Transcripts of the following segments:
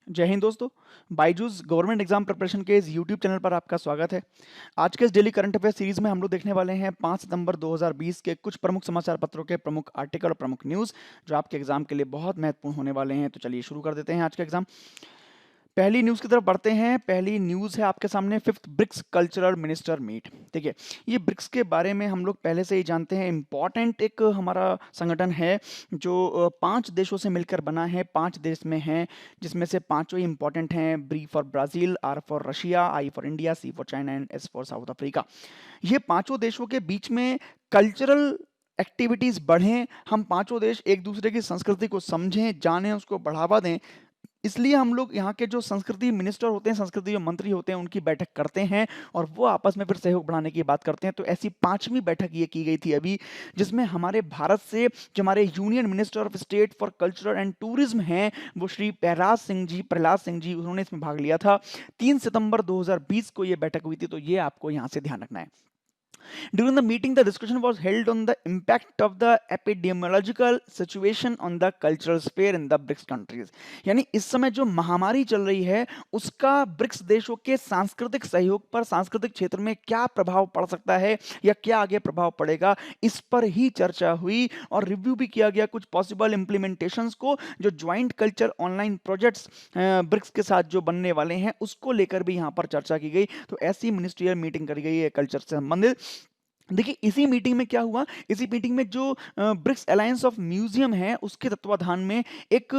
जय हिंद दोस्तों। Byju's government exam preparation के इस यूट्यूब चैनल पर आपका स्वागत है। आज के इस डेली करंट अफेयर सीरीज में हम लोग देखने वाले हैं 5 सितंबर 2020 के कुछ प्रमुख समाचार पत्रों के प्रमुख आर्टिकल और प्रमुख न्यूज़ जो आपके एग्जाम के लिए बहुत महत्वपूर्ण होने वाले हैं। तो चलिए शुरू कर देते हैं आज का एग्जाम। पहली न्यूज़ की तरफ बढ़ते हैं। पहली न्यूज़ है आपके सामने, fifth BRICS cultural minister meet. ठीक है, ये ब्रिक्स के बारे में हम लोग पहले से ही जानते हैं। इम्पॉर्टेंट एक हमारा संगठन है जो 5 देशों से मिलकर बना है। 5 देश में हैं, जिसमें से पांचों ही इंपॉर्टेंट हैं। B for Brazil, R for Russia, I for India, C for China and S for south Africa. ये पांचों देशों के बीच में कल्चरल एक्टिविटीज़ बढ़ें, हम पांचों देश एक दूसरे की संस्कृति को समझें, जानें, उसको बढ़ावा दें। इसलिए हम लोग यहाँ के जो संस्कृति मिनिस्टर होते हैं, संस्कृति जो मंत्री होते हैं, उनकी बैठक करते हैं और वो आपस में फिर सहयोग बढ़ाने की बात करते हैं। तो ऐसी 5वीं बैठक ये की गई थी अभी, जिसमें हमारे भारत से जो हमारे union minister of state for culture and tourism हैं, वो श्री प्रहलाद सिंह जी उन्होंने इसमें भाग लिया था। 3 सितंबर 2020 को ये बैठक हुई थी, तो ये आपको यहाँ से ध्यान रखना है। During the meeting, the discussion was held on the impact of the epidemiological situation on the cultural sphere in the BRICS countries। यानी इस समय जो महामारी चल रही है, उसका ब्रिक्स देशों के सांस्कृतिक सहयोग पर, सांस्कृतिक क्षेत्र में क्या प्रभाव पड़ सकता है या क्या आगे प्रभाव पड़ेगा, इस पर ही चर्चा हुई और रिव्यू भी किया गया कुछ पॉसिबल इम्प्लीमेंटेशंस को, जो joint culture online projects BRICS के साथ जो बनने वाले हैं, उसको लेकर भी यहाँ पर चर्चा की गई। तो ऐसी मिनिस्ट्रियल मीटिंग करी गई है कल्चर से संबंधित। देखिए इसी मीटिंग में क्या हुआ, इसी मीटिंग में जो ब्रिक्स अलायंस ऑफ म्यूजियम है, उसके तत्वाधान में एक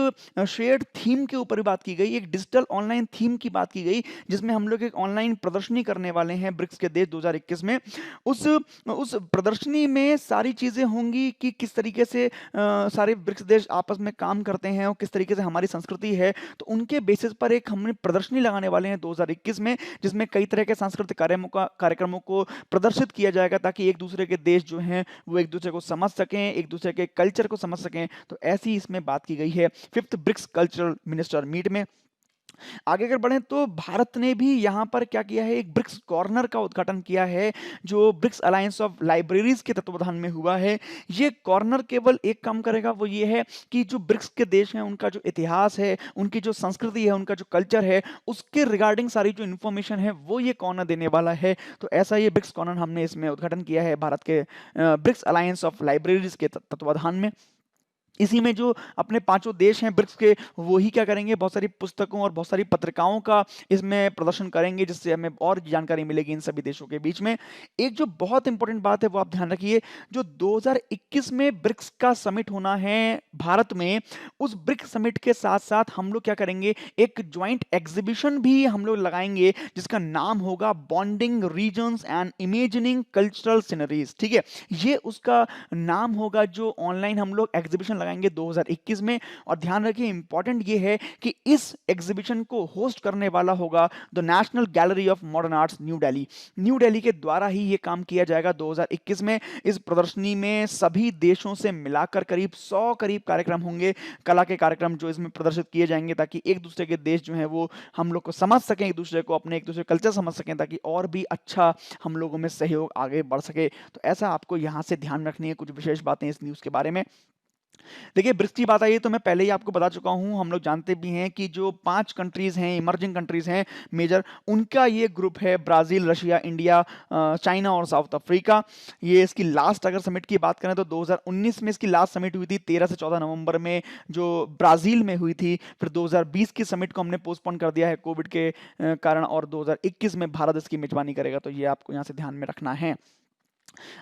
शेयर्ड थीम के ऊपर भी बात की गई, एक डिजिटल ऑनलाइन थीम की बात की गई, जिसमें हम लोग एक ऑनलाइन प्रदर्शनी करने वाले हैं ब्रिक्स के देश 2021 में। उस प्रदर्शनी में सारी चीज़ें होंगी कि किस तरीके से सारे ब्रिक्स देश आपस में काम करते हैं और किस तरीके से हमारी संस्कृति है। तो उनके बेसिस पर एक हमने प्रदर्शनी लगाने वाले हैं 2021 में, जिसमें कई तरह के सांस्कृतिक कार्यक्रमों को प्रदर्शित किया जाएगा, ताकि एक दूसरे के देश जो हैं वो एक दूसरे को समझ सकें, एक दूसरे के कल्चर को समझ सकें। तो ऐसी इसमें बात की गई है fifth BRICS cultural minister meet में। आगे अगर बढ़ें तो भारत ने भी यहाँ पर क्या किया है, एक ब्रिक्स कॉर्नर का उद्घाटन किया है, जो ब्रिक्स अलायंस ऑफ लाइब्रेरीज के तत्वाधान में हुआ है। ये कॉर्नर केवल एक काम करेगा, वो ये है कि जो ब्रिक्स के देश हैं, उनका जो इतिहास है, उनकी जो संस्कृति है, उनका जो कल्चर है, उसके रिगार्डिंग सारी जो इन्फॉर्मेशन है, वो ये कॉर्नर देने वाला है। तो ऐसा ये ब्रिक्स कॉर्नर हमने इसमें उद्घाटन किया है भारत के ब्रिक्स अलायंस ऑफ लाइब्रेरीज के तत्वाधान में। इसी में जो अपने पांचों देश हैं ब्रिक्स के, वो ही क्या करेंगे, बहुत सारी पुस्तकों और बहुत सारी पत्रिकाओं का इसमें प्रदर्शन करेंगे, जिससे हमें और जानकारी मिलेगी इन सभी देशों के बीच में। एक जो बहुत इंपॉर्टेंट बात है वो आप ध्यान रखिए, जो 2021 में ब्रिक्स का समिट होना है भारत में, उस ब्रिक्स समिट के साथ साथ हम लोग क्या करेंगे, एक ज्वाइंट एग्जीबिशन भी हम लोग लगाएंगे, जिसका नाम होगा bonding regions and imagining cultural sceneries. ठीक है, ये उसका नाम होगा, जो ऑनलाइन हम लोग एग्जीबिशन लगाएंगे 2021 में। और ध्यान रखिए, इंपॉर्टेंट ये है कि इस एग्जीबिशन को होस्ट करने वाला होगा the national gallery of modern arts new Delhi. New Delhi के द्वारा ही ये काम किया जाएगा 2021 में। इस प्रदर्शनी में सभी देशों से मिलाकर करीब 100 कार्यक्रम होंगे, कला के कार्यक्रम जो इसमें प्रदर्शित किए जाएंगे, ताकि एक दूसरे के देश जो है वो हम लोग को समझ सकें, एक दूसरे को अपने एक दूसरे कल्चर समझ सकें, ताकि और भी अच्छा हम लोगों में सहयोग आगे बढ़ सके। तो ऐसा आपको यहाँ से ध्यान रखनी है, कुछ विशेष बातें इस न्यूज़ के बारे में। देखिए ब्रिक्स की बात आई है तो मैं पहले ही आपको बता चुका हूँ, हम लोग जानते भी हैं कि जो 5 कंट्रीज़ हैं, इमर्जिंग कंट्रीज़ हैं मेजर, उनका ये ग्रुप है, ब्राज़ील, रशिया, इंडिया, चाइना और साउथ अफ्रीका। ये इसकी लास्ट अगर समिट की बात करें तो 2019 में इसकी लास्ट समिट हुई थी, 13 से 14 नवंबर में, जो ब्राज़ील में हुई थी। फिर 2020 की समिट को हमने पोस्टपोन कर दिया है कोविड के कारण, और 2021 में भारत इसकी मेजबानी करेगा। तो ये आपको यहाँ से ध्यान में रखना है।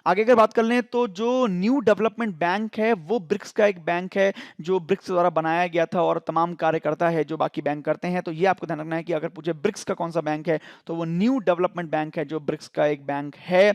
आगे अगर बात कर लें तो जो न्यू डेवलपमेंट बैंक है, वो ब्रिक्स का एक बैंक है, जो ब्रिक्स द्वारा बनाया गया था और तमाम कार्य करता है जो बाकी बैंक करते हैं। तो ये आपको ध्यान रखना है कि अगर पूछे ब्रिक्स का कौन सा बैंक है, तो वो न्यू डेवलपमेंट बैंक है, जो ब्रिक्स का एक बैंक है।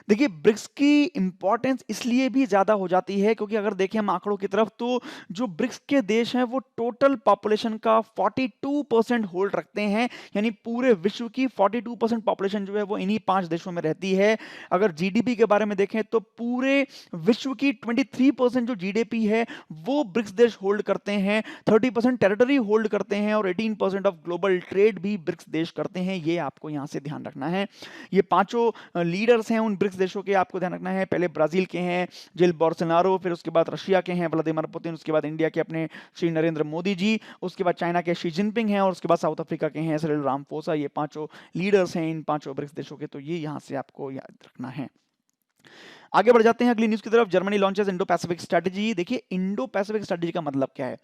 देखिए ब्रिक्स की इंपॉर्टेंस इसलिए भी ज़्यादा हो जाती है क्योंकि अगर देखें हम आंकड़ों की तरफ, तो जो ब्रिक्स के देश हैं वो टोटल पॉपुलेशन का 42% होल्ड रखते हैं। यानी पूरे विश्व की 42% पॉपुलेशन जो है वो इन्हीं 5 देशों में रहती है। अगर जीडीपी जीडीपी के बारे में देखें तो पूरे विश्व की 23% जो जीडीपी है वो ब्रिक्स देश होल्ड करते हैं, 30% टेरिटरी होल्ड करते हैं और 18% ऑफ ग्लोबल ट्रेड भी ब्रिक्स देश करते हैं। ये आपको यहां से ध्यान रखना है। ये पांचों लीडर्स हैं उन ब्रिक्स देशों के, आपको ध्यान रखना है। पहले ब्राजील के हैं जेल बोल्सोनारो, फिर उसके बाद रशिया के हैं व्लादिमीर पुतिन, उसके बाद इंडिया के अपने श्री नरेंद्र मोदी जी, उसके बाद चाइना के शी जिनपिंग हैं और उसके बाद साउथ अफ्रीका के हैं सिरिल रामाफोसा। ये पांचों लीडर्स हैं इन पांचों ब्रिक्स देशों के, तो ये यहां से आपको याद रखना है। आगे बढ़ जाते हैं अगली न्यूज की तरफ। Germany launches Indo Pacific strategy. देखिए इंडो पैसिफिक स्ट्रेटजी का मतलब क्या है?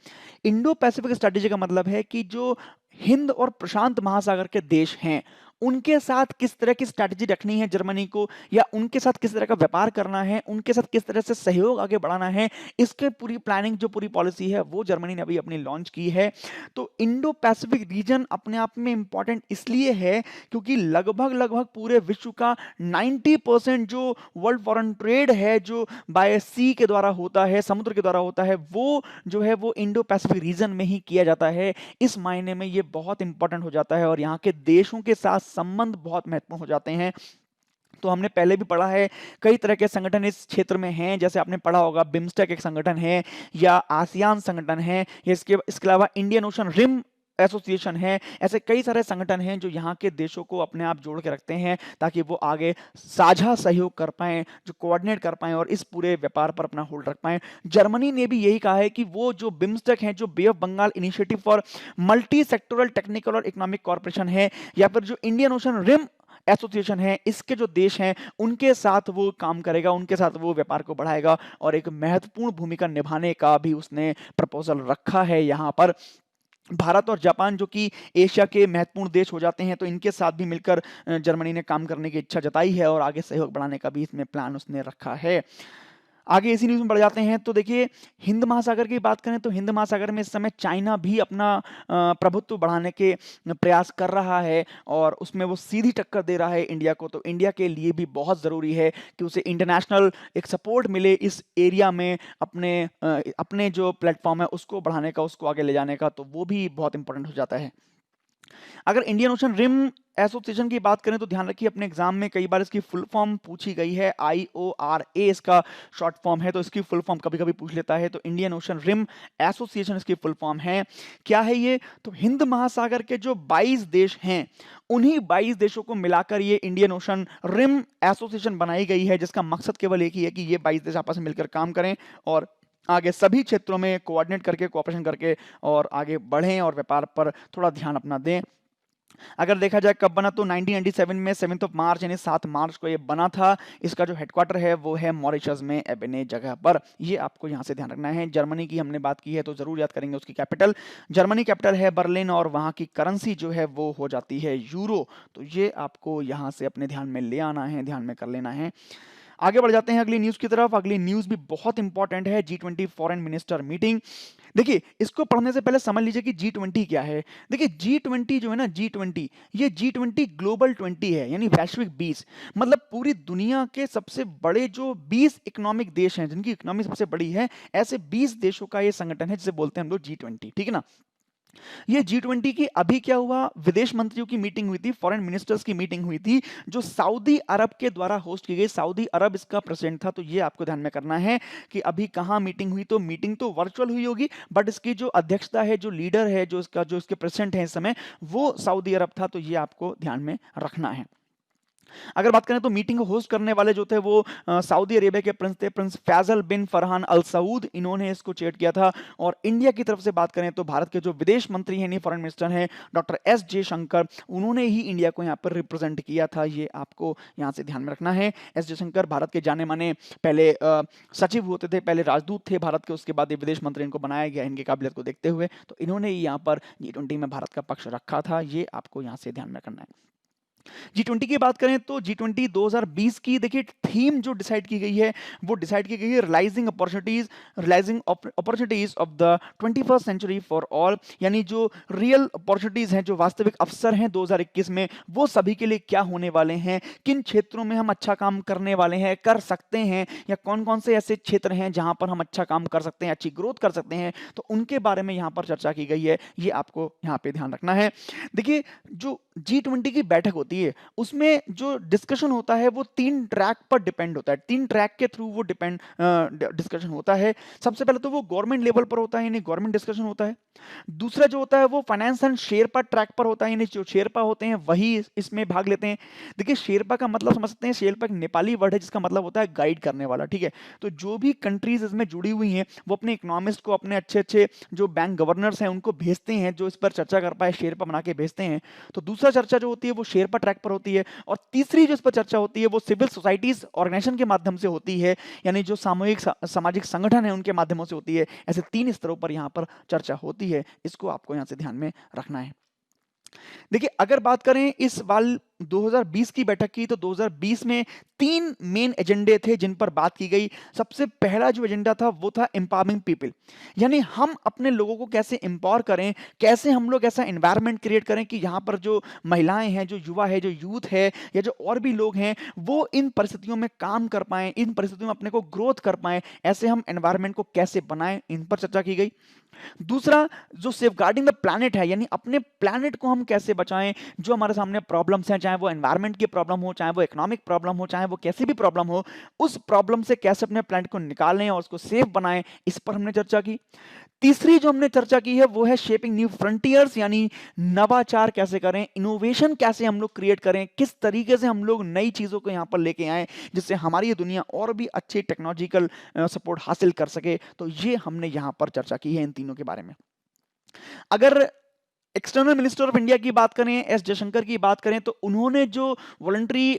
इंडो पैसिफिक स्ट्रेटजी का मतलब है कि जो हिंद और प्रशांत महासागर के देश हैं उनके साथ किस तरह की स्ट्रैटेजी रखनी है जर्मनी को, या उनके साथ किस तरह का व्यापार करना है, उनके साथ किस तरह से सहयोग आगे बढ़ाना है, इसके पूरी प्लानिंग जो पूरी पॉलिसी है वो जर्मनी ने अभी अपनी लॉन्च की है। तो इंडो पैसिफिक रीजन अपने आप में इंपॉर्टेंट इसलिए है क्योंकि लगभग लगभग पूरे विश्व का 90% जो वर्ल्ड फॉरेन ट्रेड है जो बाय सी के द्वारा होता है, समुद्र के द्वारा होता है, वो जो है वो इंडो पैसिफिक रीजन में ही किया जाता है। इस मायने में ये बहुत इंपॉर्टेंट हो जाता है और यहाँ के देशों के साथ संबंध बहुत महत्वपूर्ण हो जाते हैं। तो हमने पहले भी पढ़ा है कई तरह के संगठन इस क्षेत्र में हैं, जैसे आपने पढ़ा होगा बिम्स्टेक एक संगठन है या आसियान संगठन है, या इसके अलावा इंडियन ओशन रिम एसोसिएशन है। ऐसे कई सारे संगठन हैं जो यहाँ के देशों को अपने आप जोड़ के रखते हैं ताकि वो आगे साझा सहयोग कर पाएं, जो कोऑर्डिनेट कर पाएं और इस पूरे व्यापार पर अपना होल्ड रख पाएं। जर्मनी ने भी यही कहा है कि वो जो बिम्स्टेक है, जो bay of Bengal initiative for multi sectoral technical और इकोनॉमिक कॉर्पोरेशन है, या फिर जो इंडियन ओशन रिम एसोसिएशन है, इसके जो देश हैं उनके साथ वो काम करेगा, उनके साथ वो व्यापार को बढ़ाएगा और एक महत्वपूर्ण भूमिका निभाने का भी उसने प्रपोजल रखा है। यहाँ पर भारत और जापान जो कि एशिया के महत्वपूर्ण देश हो जाते हैं, तो इनके साथ भी मिलकर जर्मनी ने काम करने की इच्छा जताई है और आगे सहयोग बढ़ाने का भी इसमें प्लान उसने रखा है। आगे इसी न्यूज़ में बढ़ जाते हैं तो देखिए हिंद महासागर की बात करें तो हिंद महासागर में इस समय चाइना भी अपना प्रभुत्व बढ़ाने के प्रयास कर रहा है और उसमें वो सीधी टक्कर दे रहा है इंडिया को। तो इंडिया के लिए भी बहुत ज़रूरी है कि उसे इंटरनेशनल एक सपोर्ट मिले इस एरिया में, अपने जो प्लेटफॉर्म है उसको बढ़ाने का, उसको आगे ले जाने का, तो वो भी बहुत इंपॉर्टेंट हो जाता है। अगर इंडियन ओशन रिम एसोसिएशन की बात करें तो ध्यान रखिए अपने एग्जाम में कई बार इसकी फुल फॉर्म पूछी गई है, IORA इसका शॉर्ट फॉर्म है, तो इसकी फुल फॉर्म कभी कभी पूछ लेता है। तो इंडियन ओशन रिम एसोसिएशन इसकी फुल फॉर्म है। क्या है ये? तो हिंद महासागर के जो 22 देश हैं उन्हीं 22 देशों को मिलाकर ये इंडियन ओशन रिम एसोसिएशन बनाई गई है, जिसका मकसद केवल एक ही है कि ये 22 देश आपस में मिलकर काम करें और आगे सभी क्षेत्रों में कोऑर्डिनेट करके, कोऑपरेशन करके और आगे बढ़ें और व्यापार पर थोड़ा ध्यान अपना दें। अगर देखा जाए कब बना तो 1997 में 7 मार्च यानी 7 मार्च को ये बना था। इसका जो हेडक्वार्टर है वो है मॉरिशस में एबेने जगह पर। ये आपको यहाँ से ध्यान रखना है। जर्मनी की हमने बात की है तो जरूर याद करेंगे उसकी कैपिटल। जर्मनी कैपिटल है बर्लिन और वहाँ की करेंसी जो है वो हो जाती है यूरो। तो ये आपको यहाँ से अपने ध्यान में ले आना है, ध्यान में कर लेना है। आगे बढ़ जाते हैं अगली न्यूज की तरफ। अगली न्यूज भी बहुत इंपॉर्टेंट है, G20 फॉरेन मिनिस्टर मीटिंग। देखिए इसको पढ़ने से पहले समझ लीजिए कि G20 क्या है। देखिए G20 जो है ना, G20 ये G20 ग्लोबल 20 है, यानी वैश्विक 20। मतलब पूरी दुनिया के सबसे बड़े जो 20 इकोनॉमिक देश हैं, जिनकी इकोनॉमी सबसे बड़ी है, ऐसे 20 देशों का ये संगठन है जिसे बोलते हैं हम लोग G20, ठीक है ना। ये G20 की अभी क्या हुआ, विदेश मंत्रियों की मीटिंग हुई थी, फॉरेन मिनिस्टर्स की मीटिंग हुई थी, जो सऊदी अरब के द्वारा होस्ट की गई। सऊदी अरब इसका प्रेसिडेंट था। तो ये आपको ध्यान में करना है कि अभी कहाँ मीटिंग हुई। तो मीटिंग तो वर्चुअल हुई होगी, बट इसकी जो अध्यक्षता है, जो लीडर है, जो इसके प्रेसिडेंट है इस समय, वो सऊदी अरब था। तो ये आपको ध्यान में रखना है। अगर बात करें तो मीटिंग को होस्ट करने वाले जो थे वो सऊदी अरेबिया के प्रिंस थे, प्रिंस फैजल बिन फरहान अल सऊद, इन्होंने इसको चेयर किया था। और इंडिया की तरफ से बात करें तो भारत के जो विदेश मंत्री हैं, फॉरेन मिनिस्टर हैं, डॉक्टर एस जयशंकर, उन्होंने ही इंडिया को यहाँ पर रिप्रेजेंट किया था। ये आपको यहाँ से ध्यान में रखना है। एस जयशंकर भारत के जाने माने पहले सचिव होते थे, पहले राजदूत थे भारत के, उसके बाद ये विदेश मंत्री इनको बनाया गया इनकी काबिलियत को देखते हुए। तो इन्होंने यहाँ पर G20 में भारत का पक्ष रखा था। ये आपको यहाँ से ध्यान में रखना है। G20 की बात करें तो G20 2020 की देखिए थीम जो डिसाइड की गई है वो डिसाइड की गई है realising opportunities of the 21st century for all, यानी जो रियल अपॉर्चुनिटीज हैं, जो वास्तविक अवसर हैं 2021 में, वो सभी के लिए क्या होने वाले हैं, किन क्षेत्रों में हम अच्छा काम करने वाले हैं, कर सकते हैं, या कौन कौन से ऐसे क्षेत्र हैं जहां पर हम अच्छा काम कर सकते हैं, अच्छी ग्रोथ कर सकते हैं। तो उनके बारे में यहां पर चर्चा की गई है। ये आपको यहां पे ध्यान रखना है। देखिए जो G20 की बैठक होती है, उसमें जो डिस्कशन होता है वो 3 ट्रैक पर डिपेंड होता है। 3 ट्रैक के थ्रू वो डिस्कशन होता है। सबसे पहले तो वो गवर्नमेंट लेवल पर होता है, यानी गवर्नमेंट डिस्कशन होता है। दूसरा जो होता है वो फाइनेंस एंड शेरपा ट्रैक पर होता है, यानी जो शेरपा होते हैं वही इसमें भाग लेते हैं। देखिए शेरपा का मतलब समझ सकते हैं, शेरपा एक नेपाली वर्ड है जिसका मतलब होता है गाइड करने वाला, ठीक है। तो जो भी कंट्रीज इसमें जुड़ी हुई हैं वो अपने इकोनॉमिस्ट को, अपने अच्छे अच्छे जो बैंक गवर्नर्स हैं उनको भेजते हैं, जो इस पर चर्चा कर पाए शेरपा बना के भेजते हैं। तो दूसरा चर्चा जो होती है वो शेरपा ट्रैक पर होती है, और तीसरी जो इस पर चर्चा होती है वो सिविल सोसाइटीज ऑर्गेनाइजेशन के माध्यम से होती है, यानी जो सामूहिक सामाजिक संगठन है उनके माध्यमों से होती है। ऐसे 3 स्तरों पर यहाँ पर चर्चा होती है, इसको आपको यहाँ से ध्यान में रखना है। देखिए अगर बात करें इस वाल 2020 की बैठक की, तो 2020 में 3 मेन एजेंडे थे जिन पर बात की गई। सबसे पहला जो एजेंडा था वो था एम्पावरिंग पीपल, यानी हम अपने लोगों को कैसे एम्पावर करें, कैसे हम लोग ऐसा एनवायरनमेंट क्रिएट करें कि यहाँ पर जो महिलाएं हैं, जो युवा है, जो यूथ है, या जो और भी लोग हैं वो इन परिस्थितियों में काम कर पाएं, इन परिस्थितियों में अपने को ग्रोथ कर पाएं, ऐसे हम एनवायरनमेंट को कैसे बनाएं, इन पर चर्चा की गई। दूसरा जो सेफगार्डिंग द प्लैनेट है, यानी अपने प्लैनेट को हम कैसे बचाएं, जो हमारे सामने प्रॉब्लम्स हैं, चाहे वो एनवायरनमेंट की प्रॉब्लम हो, चाहे वो इकोनॉमिक प्रॉब्लम हो, चाहे वो कैसी भी प्रॉब्लम हो, उस प्रॉब्लम से कैसे अपने प्लैनेट को निकालें और उसको सेफ बनाएं, इस पर हमने चर्चा की। तीसरी जो हमने चर्चा की है वो है शेपिंग न्यू फ्रंटियर्स, यानी नवाचार कैसे करें, इनोवेशन कैसे हम लोग क्रिएट करें, किस तरीके से हम लोग नई चीज़ों को यहाँ पर लेके आएँ जिससे हमारी ये दुनिया और भी अच्छी टेक्नोलॉजिकल सपोर्ट हासिल कर सके। तो ये हमने यहाँ पर चर्चा की है इन तीनों के बारे में। अगर एक्सटर्नल मिनिस्टर ऑफ इंडिया की बात करें, एस जयशंकर की बात करें, तो उन्होंने जो वॉलंटरी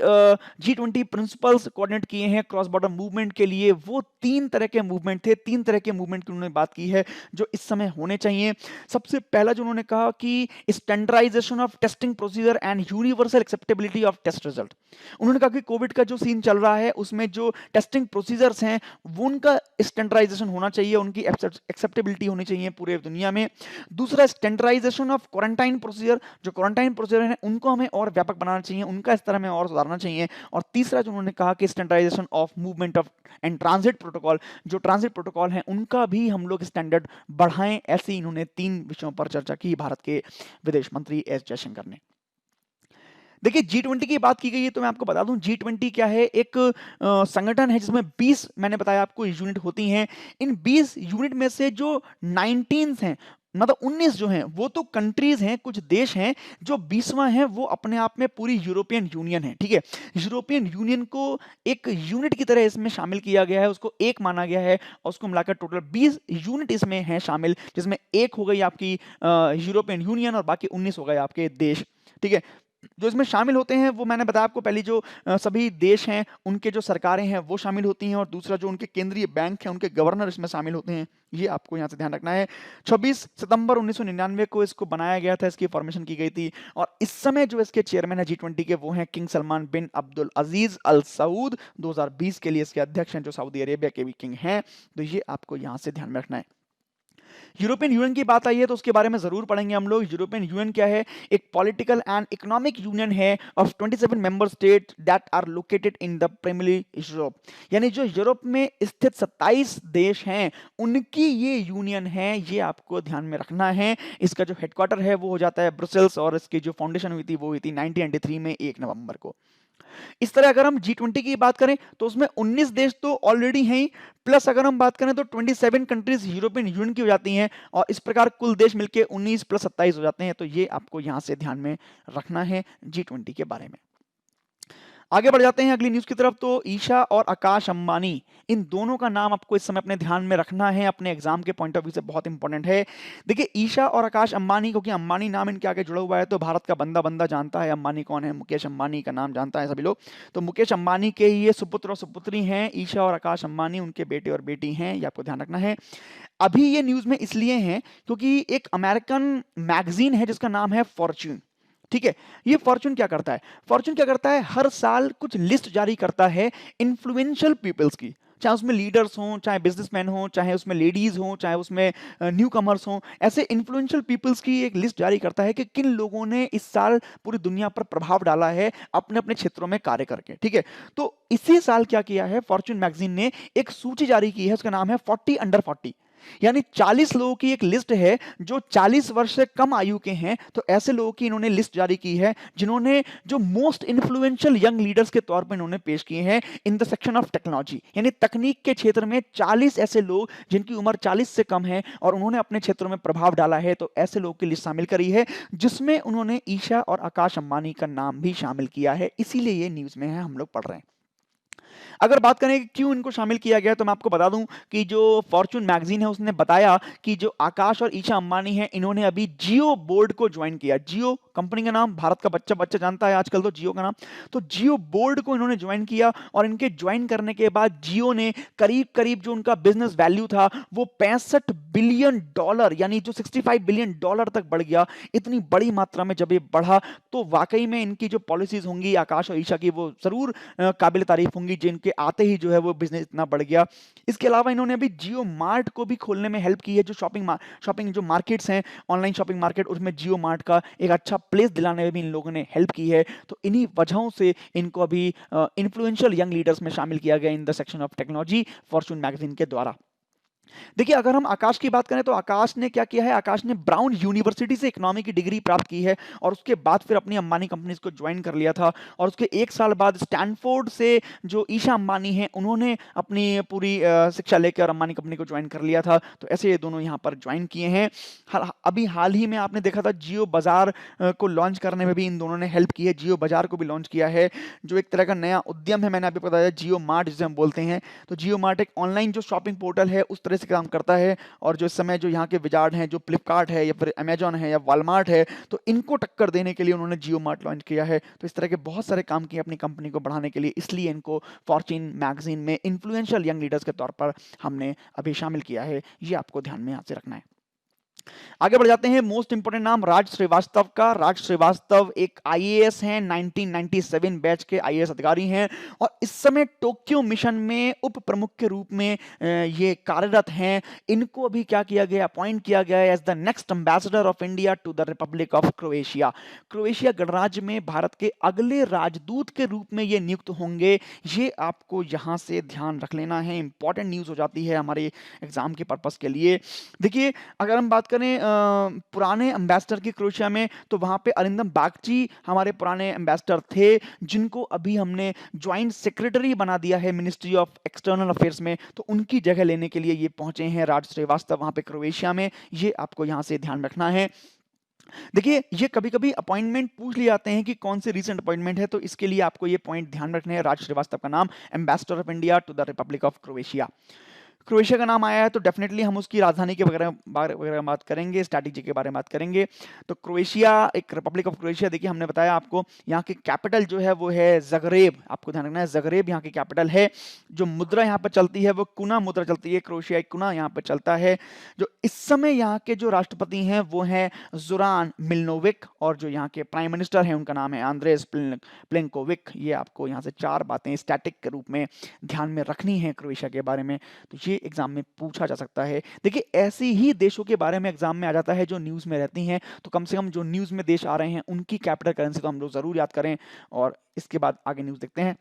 G20 प्रिंसिपल्स कोऑर्डिनेट किए हैं क्रॉस बॉर्डर मूवमेंट के लिए, वो 3 तरह के मूवमेंट थे। 3 तरह के मूवमेंट की उन्होंने बात की है जो इस समय होने चाहिए। सबसे पहला जो उन्होंने कहा कि standardisation of testing procedure and universal acceptability of test result. उन्होंने कहा कि कोविड का जो सीन चल रहा है उसमें जो टेस्टिंग प्रोसीजर्स हैं वो उनका स्टैंडर्डाइजेशन होना चाहिए, उनकी एक्सेप्टेबिलिटी होनी चाहिए पूरे दुनिया में। दूसरा स्टैंडर्डाइजेशन ऑफ क्वारंटाइन प्रोसीजर, जो क्वारंटाइन प्रोसीजर है उनको हमें और व्यापक बनाना चाहिए, उनका स्तर हमें और सुधारना चाहिए। और तीसरा जो उन्होंने कहा कि standardisation of movement of and transit protocol, जो ट्रांजिट प्रोटोकॉल है उनका भी हम लोग स्टैंडर्ड बढ़ाएं। ऐसे इन्होंने 3 विषयों पर चर्चा की भारत के विदेश मंत्री एस जयशंकर ने। देखिए G20 की बात की गई है तो मैं आपको बता दूं G20 क्या है, एक संगठन है जिसमें 20, मैंने बताया आपको, यूनिट होती हैं। इन 20 यूनिट में से जो 19 हैं, मतलब 19 जो हैं वो तो कंट्रीज हैं, कुछ देश हैं। जो 20वां है वो अपने आप में पूरी यूरोपियन यूनियन है, ठीक है। यूरोपियन यूनियन को एक यूनिट की तरह इसमें शामिल किया गया है, उसको एक माना गया है, और उसको मिलाकर टोटल 20 यूनिट इसमें हैं शामिल, जिसमें एक हो गई आपकी यूरोपियन यूनियन और बाकी 19 हो गए आपके देश, ठीक है। जो इसमें शामिल होते हैं वो मैंने बताया आपको पहले, जो सभी देश हैं उनके जो सरकारें हैं वो शामिल होती हैं, और दूसरा जो उनके केंद्रीय बैंक हैं उनके गवर्नर इसमें शामिल होते हैं। ये आपको यहाँ से ध्यान रखना है। 26 सितंबर 1999 को इसको बनाया गया था, इसकी फॉर्मेशन की गई थी, और इस समय जो इसके चेयरमैन है G20 के वो हैं किंग सलमान बिन अब्दुल अजीज अल सऊद। 2020 के लिए इसके अध्यक्ष हैं जो सऊदी अरेबिया के भी किंग हैं। तो ये आपको यहाँ से ध्यान में रखना है। यूरोपियन यूनियन की बात आई है तो उसके बारे में जरूर पढ़ेंगे हम लोग। यूरोपियन यूनियन क्या है, एक पॉलिटिकल एंड इकोनॉमिक यूनियन है of 27 member state that are located in the primary Europe, यानी जो यूरोप में स्थित 27 देश हैं उनकी ये यूनियन है, ये आपको ध्यान में रखना है। इसका जो हेडक्वार्टर है वो हो जाता है ब्रुसेल्स, और इसकी जो फाउंडेशन हुई थी वो हुई थी 1993 में 1 नवंबर को। इस तरह अगर हम G20 की बात करें तो उसमें 19 देश तो ऑलरेडी हैं ही, प्लस अगर हम बात करें तो 27 कंट्रीज यूरोपियन यूनियन की हो जाती हैं, और इस प्रकार कुल देश मिलके 19 + 27 हो जाते हैं। तो ये आपको यहां से ध्यान में रखना है G20 के बारे में। आगे बढ़ जाते हैं अगली न्यूज की तरफ। तो ईशा और आकाश अंबानी, इन दोनों का नाम आपको इस समय अपने ध्यान में रखना है, अपने एग्जाम के पॉइंट ऑफ व्यू से बहुत इंपॉर्टेंट है। देखिए ईशा और आकाश अंबानी, क्योंकि अंबानी नाम इनके आगे जुड़ा हुआ है तो भारत का बंदा बंदा जानता है अंबानी कौन है। मुकेश अंबानी का नाम जानता है सभी लोग। तो मुकेश अंबानी के ये सुपुत्र और सुपुत्री हैं ईशा और आकाश अंबानी, उनके बेटे और बेटी हैं, ये आपको ध्यान रखना है। अभी ये न्यूज में इसलिए हैं क्योंकि एक अमेरिकन मैगजीन है जिसका नाम है फॉर्च्यून, ठीक है। ये फॉर्च्यून क्या करता है, फॉर्च्यून क्या करता है, हर साल कुछ लिस्ट जारी करता है इन्फ्लुएंशियल पीपल्स की, चाहे उसमें लीडर्स हों, चाहे बिजनेसमैन हों, चाहे उसमें लेडीज हों, चाहे उसमें न्यू कमर्स हों, ऐसे इन्फ्लुएंशियल पीपल्स की एक लिस्ट जारी करता है कि किन लोगों ने इस साल पूरी दुनिया पर प्रभाव डाला है अपने अपने क्षेत्रों में कार्य करके, ठीक है। तो इसी साल क्या किया है फॉर्च्यून मैगजीन ने, एक सूची जारी की है, उसका नाम है 40 अंडर 40, यानी 40 लोगों की एक लिस्ट है जो 40 वर्ष से कम आयु के हैं। तो ऐसे लोगों की इन्होंने लिस्ट जारी की है जिन्होंने जो मोस्ट इन्फ्लुएंशियल यंग लीडर्स के तौर पर इन्होंने पेश किए हैं in the section of technology. यानी तकनीक के क्षेत्र में 40 ऐसे लोग जिनकी उम्र 40 से कम है और उन्होंने अपने क्षेत्रों में प्रभाव डाला है, तो ऐसे लोगों की लिस्ट शामिल करी है जिसमें उन्होंने ईशा और आकाश अंबानी का नाम भी शामिल किया है। इसीलिए ये न्यूज़ में है, हम लोग पढ़ रहे हैं। अगर बात करें कि क्यों इनको शामिल किया गया, तो मैं आपको बता दूं कि जो फॉर्च्यून मैगजीन है उसने बताया कि जो आकाश और ईशा अंबानी हैं इन्होंने अभी जियो बोर्ड को ज्वाइन किया। जियो कंपनी का नाम भारत का बच्चा बच्चा जानता है आजकल तो जियो का नाम। तो जियो बोर्ड को इन्होंने ज्वाइन किया और इनके ज्वाइन करने के बाद जियो ने करीब करीब जो उनका बिजनेस वैल्यू था वो 65 बिलियन डॉलर यानी जो 65 बिलियन डॉलर तक बढ़ गया। इतनी बड़ी मात्रा में जब ये बढ़ा तो वाकई में इनकी जो पॉलिसीज होंगी आकाश और ईशा की वो जरूर काबिल तारीफ होंगी, जिनके आते ही जो है वो बिजनेस इतना बढ़ गया। इसके अलावा इन्होंने अभी जियो मार्ट को भी खोलने में हेल्प की है। जो शॉपिंग जो मार्केट्स हैं, ऑनलाइन शॉपिंग मार्केट, उसमें जियो मार्ट का एक अच्छा प्लेस दिलाने में भी इन लोगों ने हेल्प की है। तो इन्हीं वजहों से इनको अभी इन्फ्लुएंशियल यंग लीडर्स में शामिल किया गया in the section of technology Fortune magazine के द्वारा। देखिए, अगर हम आकाश की बात करें तो आकाश ने क्या किया है, आकाश ने ब्राउन यूनिवर्सिटी से इकोनॉमी की डिग्री प्राप्त की है और उसके बाद फिर अपनी अंबानी कंपनीज को ज्वाइन कर लिया था। और उसके एक साल बाद स्टैनफोर्ड से जो ईशा अंबानी हैं उन्होंने अपनी पूरी शिक्षा लेकर अंबानी कंपनी को ज्वाइन कर लिया था। तो ऐसे ये दोनों यहाँ पर ज्वाइन किए हैं। अभी हाल ही में आपने देखा था जियो बाजार को लॉन्च करने में भी इन दोनों ने हेल्प की है। जियो बाजार को भी लॉन्च किया है जो एक तरह का नया उद्यम है, मैंने अभी बताया जियो मार्ट जिसे हम बोलते हैं। तो जियो मार्ट एक ऑनलाइन जो शॉपिंग पोर्टल है उस तरह से काम करता है। और जो इस समय जो यहाँ के विजार्ड हैं, जो फ्लिपकार्ट है या फिर अमेजॉन है या वॉलमार्ट है, तो इनको टक्कर देने के लिए उन्होंने जियो मार्ट लॉन्च किया है। तो इस तरह के बहुत सारे काम किए अपनी कंपनी को बढ़ाने के लिए, इसलिए इनको फॉर्च्यून मैगजीन में इन्फ्लुएंशियल यंग लीडर्स के तौर पर हमने अभी शामिल किया है। ये आपको ध्यान में यहाँ से रखना है। आगे बढ़ जाते हैं। मोस्ट इंपोर्टेंट नाम राज श्रीवास्तव का। राज श्रीवास्तव एक आईएएस हैं, 1997 बैच के आईएएस अधिकारी हैं और इस समय टोक्यो मिशन में उप प्रमुख के रूप में ये कार्यरत हैं। इनको अभी क्या किया गया, अपॉइंट किया गया है as the next ambassador of India to the Republic of Croatia. Croatia गणराज्य में भारत के अगले राजदूत के रूप में ये नियुक्त होंगे। ये आपको यहाँ से ध्यान रख लेना है, इंपॉर्टेंट न्यूज हो जाती है हमारे एग्जाम के पर्पस के लिए। देखिए, अगर हम बात करें पुराने एम्बेसडर की क्रोएशिया में, तो वहां पे अरिंदम बागची हमारे पुराने एम्बेसडर थे जिनको अभी हमने ज्वाइंट सेक्रेटरी बना दिया है मिनिस्ट्री ऑफ एक्सटर्नल अफेयर्स में। तो उनकी जगह लेने के लिए ये पहुंचे हैं राज श्रीवास्तव वहां पे क्रोएशिया में। ये आपको यहां से ध्यान रखना है। देखिए, ये कभी कभी अपॉइंटमेंट पूछ लिए जाते हैं कि कौन से रीसेंट अपॉइंटमेंट है, तो इसके लिए आपको ये पॉइंट ध्यान रखने हैं। राज श्रीवास्तव का नाम ambassador of India to the Republic of Croatia. Croatia का नाम आया है तो डेफिनेटली हम उसकी राजधानी के वगैरह बात करेंगे, स्ट्रैटेजी के बारे में बात करेंगे। तो क्रोएशिया एक रिपब्लिक ऑफ क्रोएशिया, देखिए हमने बताया आपको यहाँ की कैपिटल जो है वो है ज़ग्रेब। आपको ध्यान रखना है ज़ग्रेब यहाँ की कैपिटल है। जो मुद्रा यहाँ पर चलती है वो कुना मुद्रा चलती है, क्रोएशिया एक कुना यहाँ पर चलता है। जो इस समय यहाँ के जो राष्ट्रपति हैं वो हैं ज़ुरान मिलनोविक और जो यहाँ के प्राइम मिनिस्टर हैं उनका नाम है आंद्रेस प्लेनकोविक। ये आपको यहाँ से चार बातें स्टैटिक के रूप में ध्यान में रखनी है क्रोएशिया के बारे में। तो ये एग्जाम में पूछा जा सकता है। देखिए, ऐसे ही देशों के बारे में एग्जाम में आ जाता है जो न्यूज़ में रहती हैं। तो कम से कम जो न्यूज़ में देश आ रहे हैं उनकी कैपिटल करेंसी तो हम लोग जरूर याद करें। और इसके बाद आगे न्यूज़ देखते हैं।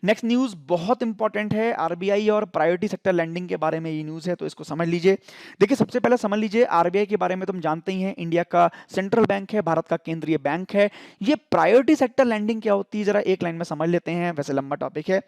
नेक्स्ट न्यूज बहुत इंपॉर्टेंट है, आरबीआई और प्रायोरिटी सेक्टर लैंडिंग के बारे में ये न्यूज है, तो इसको समझ लीजिए। देखिए, सबसे पहले समझ लीजिए आरबीआई के बारे में तुम जानते ही हैं, इंडिया का सेंट्रल बैंक है, भारत का केंद्रीय बैंक है। ये प्रायोरिटी सेक्टर लैंडिंग क्या होती है जरा एक लाइन में समझ लेते हैं, वैसे लंबा टॉपिक है।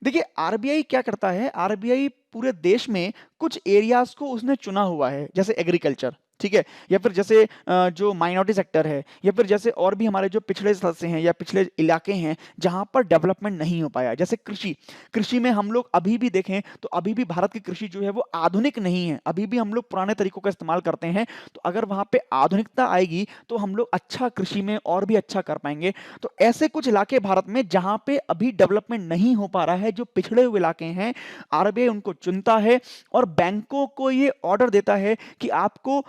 देखिए, आरबीआई क्या करता है, आरबीआई पूरे देश में कुछ एरियाज को उसने चुना हुआ है, जैसे एग्रीकल्चर, ठीक है, या फिर जैसे जो माइनॉरिटी सेक्टर है, या फिर जैसे और भी हमारे जो पिछड़े सदस्य हैं या पिछले इलाके हैं जहां पर डेवलपमेंट नहीं हो पाया, जैसे कृषि में हम लोग अभी भी देखें तो अभी भी भारत की कृषि जो है वो आधुनिक नहीं है, अभी भी हम लोग पुराने तरीकों का इस्तेमाल करते हैं। तो अगर वहां पे आधुनिकता आएगी तो हम लोग अच्छा कृषि में और भी अच्छा कर पाएंगे। तो ऐसे कुछ इलाके भारत में जहां पे अभी डेवलपमेंट नहीं हो पा रहा है, जो पिछड़े हुए इलाके हैं, आरबीआई उनको चुनता है और बैंकों को ये ऑर्डर देता है कि आपको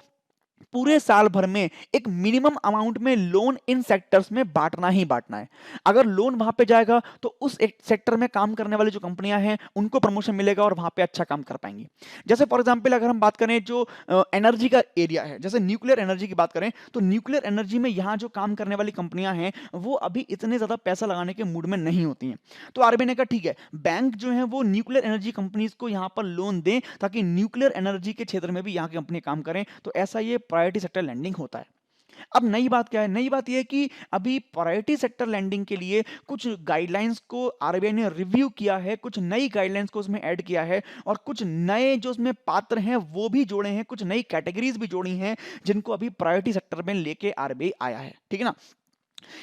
पूरे साल भर में एक मिनिमम अमाउंट में लोन इन सेक्टर्स में बांटना ही बांटना है। अगर लोन वहां पे जाएगा तो उस एक सेक्टर में काम करने वाली जो कंपनियां हैं उनको प्रमोशन मिलेगा और वहां पे अच्छा काम कर पाएंगी। जैसे फॉर एग्जांपल अगर हम बात करें जो एनर्जी का एरिया है, जैसे न्यूक्लियर एनर्जी की बात करें, तो न्यूक्लियर एनर्जी में यहाँ जो काम करने वाली कंपनियां हैं वो अभी इतने ज्यादा पैसा लगाने के मूड में नहीं होती हैं। तो आरबीआई ने कहा ठीक है, बैंक जो है वो न्यूक्लियर एनर्जी कंपनीज को यहाँ पर लोन दें ताकि न्यूक्लियर एनर्जी के क्षेत्र में भी यहाँ की कंपनी काम करें। तो ऐसा ये प्रायोरिटी सेक्टर लैंडिंग होता है। अब नई बात क्या है? नई बात यह है कि अभी प्रायोरिटी सेक्टर लैंडिंग के लिए कुछ गाइडलाइंस को आरबीआई ने रिव्यू किया है, कुछ नई गाइडलाइंस को उसमें ऐड किया है और कुछ नए जो उसमें पात्र हैं वो भी जोड़े हैं, कुछ नई कैटेगरीज भी जोड़ी हैं जिनको अभी प्रायोरिटी सेक्टर में लेके आरबीआई आया है। ठीक है ना?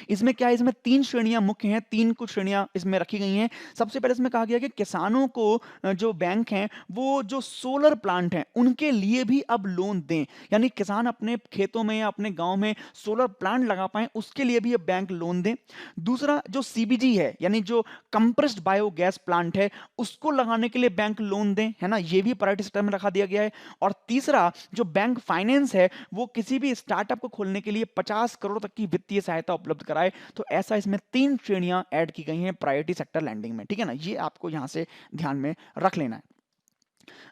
इसमें क्या है, इसमें तीन श्रेणियां मुख्य हैं, तीन कुछ श्रेणियां इसमें रखी गई हैं। सबसे पहले इसमें कहा गया कि किसानों को जो बैंक हैं वो जो सोलर प्लांट हैं उनके लिए भी अब लोन दें, यानी किसान अपने खेतों में या अपने गांव में सोलर प्लांट लगा पाएं उसके लिए भी अब बैंक लोन दें। दूसरा जो सीबीजी है यानी जो कंप्रेस्ड बायोगैस प्लांट है उसको लगाने के लिए बैंक लोन दें, है ना, ये भी प्रायोरिटी सेक्टर में रखा दिया गया है। और तीसरा जो बैंक फाइनेंस है वो किसी भी स्टार्टअप को खोलने के लिए 50 करोड़ तक की वित्तीय सहायता उपलब्ध कराए। तो ऐसा इसमें तीन श्रेणियां ऐड की गई हैं प्रायोरिटी सेक्टर लैंडिंग में। ठीक है ना, ये आपको यहां से ध्यान में रख लेना है।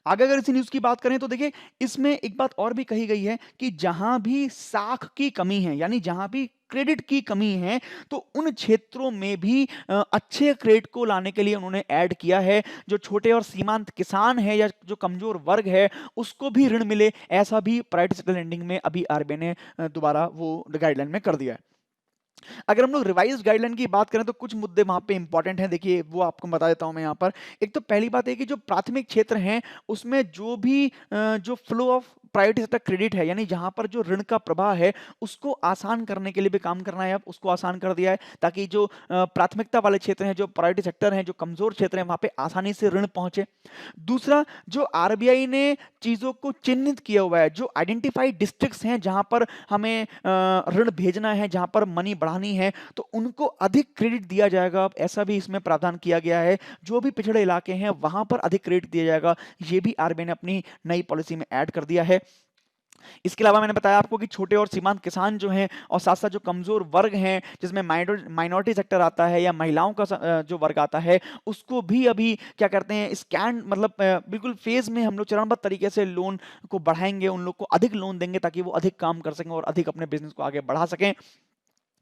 आगे अगर इसी न्यूज की बात करें तो देखिए इसमें एक बात और भी कही गई है कि जहां भी साख की कमी है यानी जहां भी क्रेडिट की कमी है तो उन क्षेत्रों में भी अच्छे क्रेडिट को लाने के लिए उन्होंने ऐड किया है। जो छोटे और सीमांत किसान है या जो कमजोर वर्ग है उसको भी ऋण मिले, ऐसा भी प्राइवेट सेक्टर लेंडिंग में अभी आरबीआई ने दोबारा वो गाइडलाइन में कर दिया है। अगर हम लोग रिवाइज्ड गाइडलाइन की बात करें तो कुछ मुद्दे वहां पे इंपॉर्टेंट हैं, देखिए वो आपको बता देता हूं मैं यहाँ पर। एक तो पहली बात है कि जो प्राथमिक क्षेत्र हैं उसमें जो भी जो flow of priority sector credit है यानी जहां पर जो ऋण का प्रवाह है उसको आसान करने के लिए भी काम करना है। अब उसको आसान कर दिया है ताकि जो प्राथमिकता वाले क्षेत्र हैं, जो प्रायोरिटी सेक्टर हैं, जो कमजोर क्षेत्र हैं, वहां पे आसानी से ऋण पहुंचे। दूसरा जो आरबीआई ने चीजों को चिन्हित किया हुआ है, जो आइडेंटिफाइड डिस्ट्रिक्ट्स हैं जहां पर हमें ऋण भेजना है, जहां पर मनी बढ़ानी है, तो उनको अधिक क्रेडिट दिया जाएगा। अब ऐसा भी इसमें प्रावधान किया गया है, जो भी पिछड़े इलाके हैं वहां पर अधिक क्रेडिट दिया जाएगा। ये भी आरबीआई ने अपनी नई पॉलिसी में ऐड कर दिया है। इसके अलावा मैंने बताया आपको कि छोटे और सीमांत किसान जो हैं और साथ साथ जो कमजोर वर्ग हैं जिसमें माइनॉरिटी सेक्टर आता है या महिलाओं का जो वर्ग आता है उसको भी अभी क्या करते हैं, स्कैन मतलब बिल्कुल फेज में हम लोग चरणबद्ध तरीके से लोन को बढ़ाएंगे, उन लोग को अधिक लोन देंगे ताकि वो अधिक काम कर सकें और अधिक अपने बिजनेस को आगे बढ़ा सकें।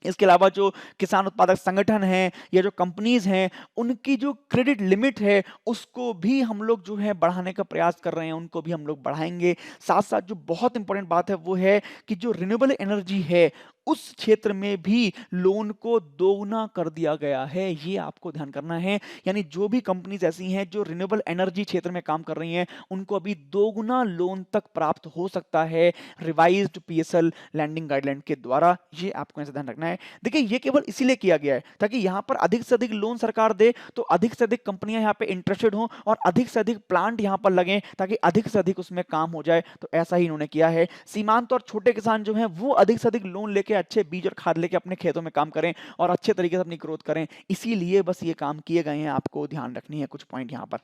इसके अलावा जो किसान उत्पादक संगठन हैं या जो कंपनीज हैं उनकी जो क्रेडिट लिमिट है उसको भी हम लोग जो है बढ़ाने का प्रयास कर रहे हैं, उनको भी हम लोग बढ़ाएंगे। साथ साथ जो बहुत इंपॉर्टेंट बात है वो है कि जो रिन्यूएबल एनर्जी है उस क्षेत्र में भी लोन को दोगुना कर दिया गया है, ये आपको ध्यान करना है। यानी जो भी कंपनीज ऐसी हैं जो रिन्यूएबल एनर्जी क्षेत्र में काम कर रही हैं उनको अभी दोगुना लोन तक प्राप्त हो सकता है रिवाइज्ड पीएसएल लैंडिंग गाइडलाइन के द्वारा। ये आपको ऐसे ध्यान रखना है। देखिए ये केवल इसीलिए किया गया है ताकि यहां पर अधिक से अधिक लोन सरकार दे तो अधिक से अधिक कंपनियां यहां पे इंटरेस्टेड हों और अधिक से अधिक प्लांट यहां पर लगें ताकि अधिक से अधिक उसमें काम हो जाए। तो ऐसा ही इन्होंने किया है। सीमांत और छोटे किसान जो हैं वो अधिक से अधिक लोन लेके अच्छे बीज और खाद लेके अपने खेतों में काम करें और अच्छे तरीके से अपनी ग्रोथ करें। इसीलिए बस ये काम किए गए हैं, आपको ध्यान रखनी है कुछ पॉइंट यहां पर।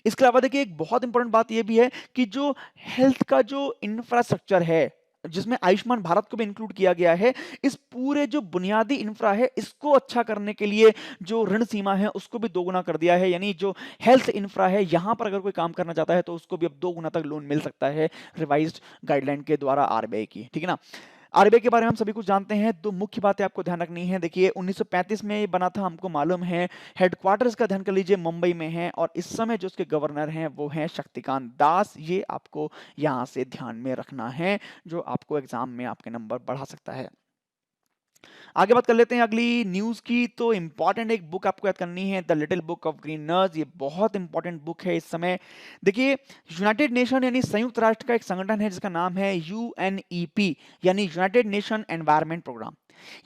इसके अलावा देखिए एक बहुत इंपॉर्टेंट बात यह भी है कि जो हेल्थ का जो इंफ्रास्ट्रक्चर है जिसमें आयुष्मान भारत को भी इंक्लूड किया गया है, इस पूरे जो बुनियादी इंफ्रा है इसको अच्छा करने के लिए जो ऋण सीमा है उसको भी दोगुना कर दिया है। यानी जो हेल्थ इंफ्रा है यहां पर अगर कोई काम करना चाहता है तो उसको भी अब 2 गुना तक लोन मिल सकता है रिवाइज्ड गाइडलाइन के द्वारा आरबीआई की। ठीक है ना? आरबीआई के बारे में हम सभी कुछ जानते हैं, दो मुख्य बातें आपको ध्यान रखनी है। देखिए 1935 में ये बना था, हमको मालूम है। हेडक्वार्टर्स का ध्यान कर लीजिए मुंबई में है और इस समय जो उसके गवर्नर हैं वो हैं शक्तिकांत दास। ये आपको यहाँ से ध्यान में रखना है जो आपको एग्जाम में आपके नंबर बढ़ा सकता है। आगे बात कर लेते हैं अगली न्यूज की। तो इंपॉर्टेंट एक बुक आपको याद करनी है, the little book of green nurse. ये बहुत इंपॉर्टेंट बुक है इस समय। देखिए यूनाइटेड नेशन यानी संयुक्त राष्ट्र का एक संगठन है जिसका नाम है यूएनईपी यानी यूनाइटेड नेशन एनवायरनमेंट प्रोग्राम।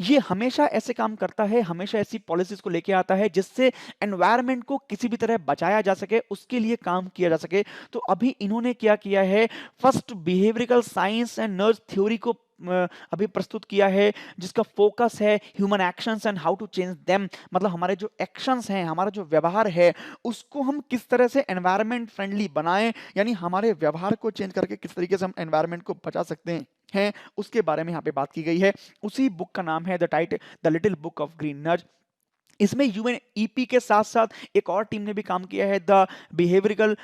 ये हमेशा ऐसे काम करता है, हमेशा ऐसी पॉलिसीज को लेके आता है जिससे एनवायरनमेंट को किसी भी तरह बचाया जा सके, उसके लिए काम किया जा सके। तो अभी इन्होंने क्या किया है, first behavioural science and nurse theory को अभी प्रस्तुत किया है, जिसका फोकस है human actions and how to change them. मतलब हमारे जो एक्शंस हैं, हमारा जो व्यवहार है, उसको हम किस तरह से एनवायरनमेंट फ्रेंडली बनाएं, यानी हमारे व्यवहार को चेंज करके किस तरीके से हम एनवायरनमेंट को बचा सकते हैं, उसके बारे में यहाँ पे बात की गई है। उसी बुक का नाम है the little book of green नज। इसमें यूएनईपी के साथ साथ एक और टीम ने भी काम किया है, the behavioural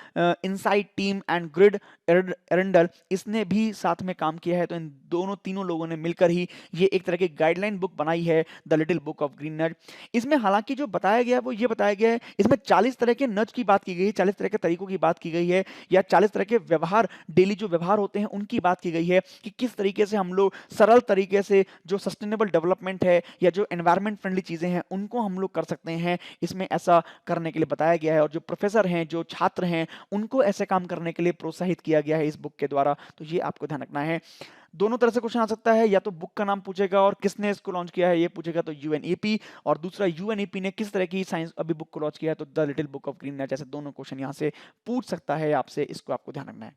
insight team and Grid Arendal, इसने भी साथ में काम किया है। तो इन दोनों तीनों लोगों ने मिलकर ही ये एक तरह की गाइडलाइन बुक बनाई है, the little book of green नज। इसमें हालांकि जो बताया गया है वो ये बताया गया है, इसमें 40 तरह के नज की बात की गई है, 40 तरह के तरीकों की बात की गई है, या 40 तरह के व्यवहार, डेली जो व्यवहार होते हैं उनकी बात की गई है, कि किस तरीके से हम लोग सरल तरीके से जो सस्टेनेबल डेवलपमेंट है या जो एनवायरमेंट फ्रेंडली चीजें हैं उनको हम लोग कर सकते हैं। इसमें ऐसा करने के लिए बताया गया है, और जो प्रोफेसर हैं, जो छात्र हैं, उनको ऐसे काम करने के लिए प्रोत्साहित किया गया है इस बुक के द्वारा। तो ये आपको ध्यान रखना है। दोनों तरह से क्वेश्चन आ सकता है, या तो बुक का नाम पूछेगा और किसने इसको लॉन्च किया है ये पूछेगा, तो यूएनईपी, और दूसरा यूएनईपी ने किस तरह की साइंस अभी बुक को लॉन्च किया है, तो the little book of green नज। जैसे दोनों क्वेश्चन यहाँ से पूछ सकता है आपसे, इसको आपको ध्यान रखना है।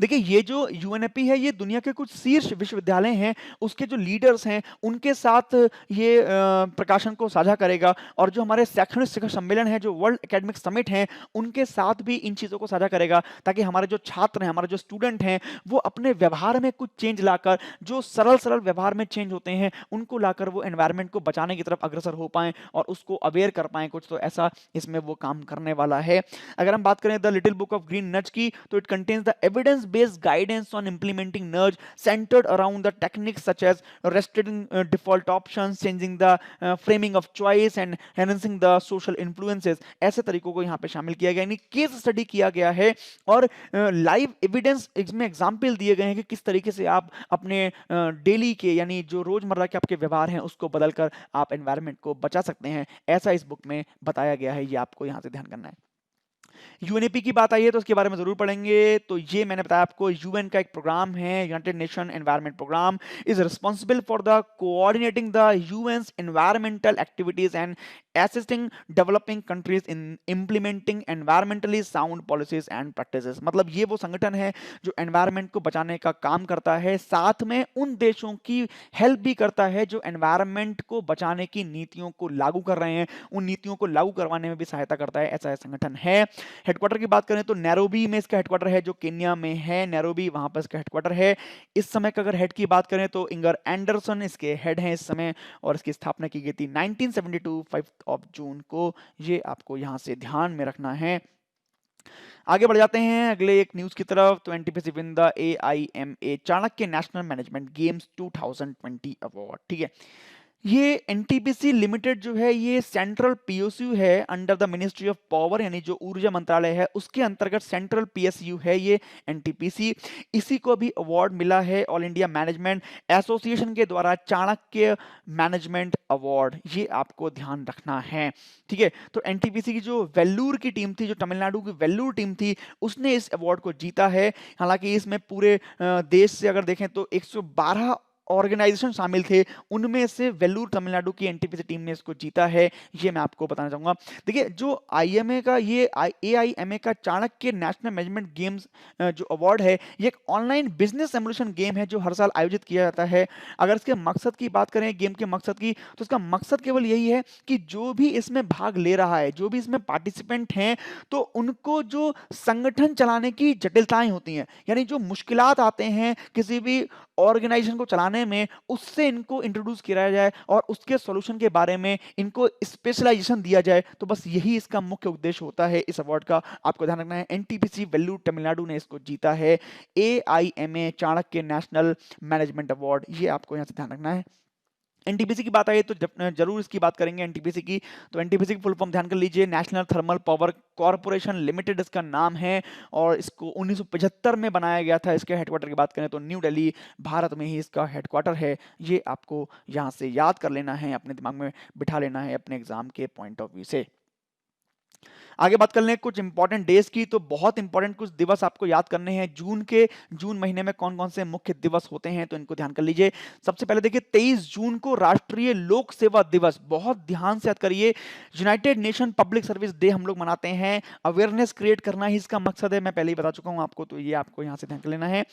देखिए, ये जो यूएनएपी है, ये दुनिया के कुछ शीर्ष विश्वविद्यालय हैं, उसके जो लीडर्स हैं उनके साथ ये प्रकाशन को साझा करेगा, और जो हमारे शैक्षणिक शिखर सम्मेलन है, जो वर्ल्ड एकेडमिक समिट हैं, उनके साथ भी इन चीज़ों को साझा करेगा, ताकि हमारे जो छात्र हैं, हमारे जो स्टूडेंट हैं, वो अपने व्यवहार में कुछ चेंज लाकर, जो सरल सरल व्यवहार में चेंज होते हैं उनको लाकर वो एनवायरनमेंट को बचाने की तरफ अग्रसर हो पाएं और उसको अवेयर कर पाएं कुछ। तो ऐसा इसमें वो काम करने वाला है। अगर हम बात करें the little book of green नज की, तो it contains the evidence-based guidance on implementing nudge centered around the techniques such as restricting default options, changing the framing of choice and enhancing the social influences। ऐसे तरीकों को यहाँ पे शामिल किया गया, यानी केस स्टडी किया गया है और लाइव एविडेंस इसमें एग्जाम्पल दिए गए हैं कि किस तरीके से आप अपने डेली के, यानी जो रोजमर्रा के आपके व्यवहार हैं उसको बदलकर आप एनवायरनमेंट को बचा सकते हैं। ऐसा इस बुक में बताया गया है, ये आपको यहाँ से ध्यान करना है। यूएनईपी की बात आई है तो उसके बारे में जरूर पढ़ेंगे। तो ये मैंने बताया आपको, यूएन का एक प्रोग्राम है, United Nation Environment Programme, is responsible for the coordinating the UN's environmental activities and assisting developing countries in implementing environmentally sound policies and practices. मतलब ये वो संगठन है जो एनवायरमेंट को बचाने का काम करता है, साथ में उन देशों की हेल्प भी करता है जो एनवायरमेंट को बचाने की नीतियों को लागू कर रहे हैं, उन नीतियों को लागू करवाने में भी सहायता करता है। ऐसा संगठन है। हेडक्वार्टर की बात करें तो नैरोबी में इसका हेडक्वार्टर है, जो केन्या में है, नैरोबी वहां पर इसका हेडक्वार्टर है। इस समय का अगर हेड की बात करें तो इंगर एंडरसन इसके हेड हैं इस समय, और इसकी स्थापना की गई थी 1972 5 ऑफ जून को। ये आपको यहां से ध्यान में रखना है। आगे बढ़ जाते हैं अगले एक न्यूज की तरफ। तो NTPC win the AIMA Chanakya national management games 2020 award. ठीक है, ये एनटीपीसी लिमिटेड जो है ये सेंट्रल पीएसयू है under the ministry of power, यानी जो ऊर्जा मंत्रालय है उसके अंतर्गत सेंट्रल पीएसयू है ये एनटीपीसी। इसी को भी अवार्ड मिला है ऑल इंडिया मैनेजमेंट एसोसिएशन के द्वारा, चाणक्य मैनेजमेंट अवार्ड। ये आपको ध्यान रखना है। ठीक है, तो एनटीपीसी की जो वेल्लूर की टीम थी, जो तमिलनाडु की वेल्लूर टीम थी, उसने इस अवार्ड को जीता है। हालांकि इसमें पूरे देश से अगर देखें तो 112 ऑर्गेनाइजेशन शामिल थे, उनमें से वेल्लूर तमिलनाडु की एनटीपीसी टीम ने इसको जीता है। ये मैं आपको बताना चाहूंगा। देखिए, जो आईएमए का ये AIMA का चाणक्य नेशनल मैनेजमेंट गेम्स जो अवार्ड है, ये एक ऑनलाइन बिजनेस एमुलेशन गेम है जो हर साल आयोजित किया जाता है। अगर इसके मकसद की बात करें, गेम के मकसद की, तो इसका मकसद केवल यही है कि जो भी इसमें भाग ले रहा है, जो भी इसमें पार्टिसिपेंट हैं, तो उनको जो संगठन चलाने की जटिलताएं होती हैं, यानी जो मुश्किलात आते हैं किसी भी ऑर्गेनाइजेशन को चलाने में, उससे इनको इंट्रोड्यूस किया जाए और उसके सॉल्यूशन के बारे में इनको स्पेशलाइजेशन दिया जाए। तो बस यही इसका मुख्य उद्देश्य होता है इस अवार्ड का। आपको ध्यान रखना है, एनटीपीसी वेल्लूर तमिलनाडु ने इसको जीता है, AIMA Chanakya national management award. ये आपको यहां से ध्यान रखना है। एनटीपीसी की बात आई तो जरूर इसकी बात करेंगे एनटीपीसी की। तो एनटीपीसी की फुल फॉर्म ध्यान कर लीजिए, national thermal power corporation limited इसका नाम है, और इसको 1975 में बनाया गया था। इसके हेडक्वार्टर की बात करें तो न्यू दिल्ली, भारत में ही इसका हेडक्वार्टर है। ये आपको यहाँ से याद कर लेना है, अपने दिमाग में बिठा लेना है अपने एग्जाम के पॉइंट ऑफ व्यू से। आगे बात कर लें कुछ इंपॉर्टेंट डेज की, तो बहुत इंपॉर्टेंट कुछ दिवस आपको याद करने हैं। जून महीने में कौन कौन से मुख्य दिवस होते हैं, तो इनको ध्यान कर लीजिए। सबसे पहले देखिए, 23 जून को राष्ट्रीय लोक सेवा दिवस, बहुत ध्यान से याद करिए। United nation public service day हम लोग मनाते हैं, अवेयरनेस क्रिएट करना ही इसका मकसद है, मैं पहले ही बता चुका हूं आपको, तो ये आपको यहां से ध्यान कर लेना है।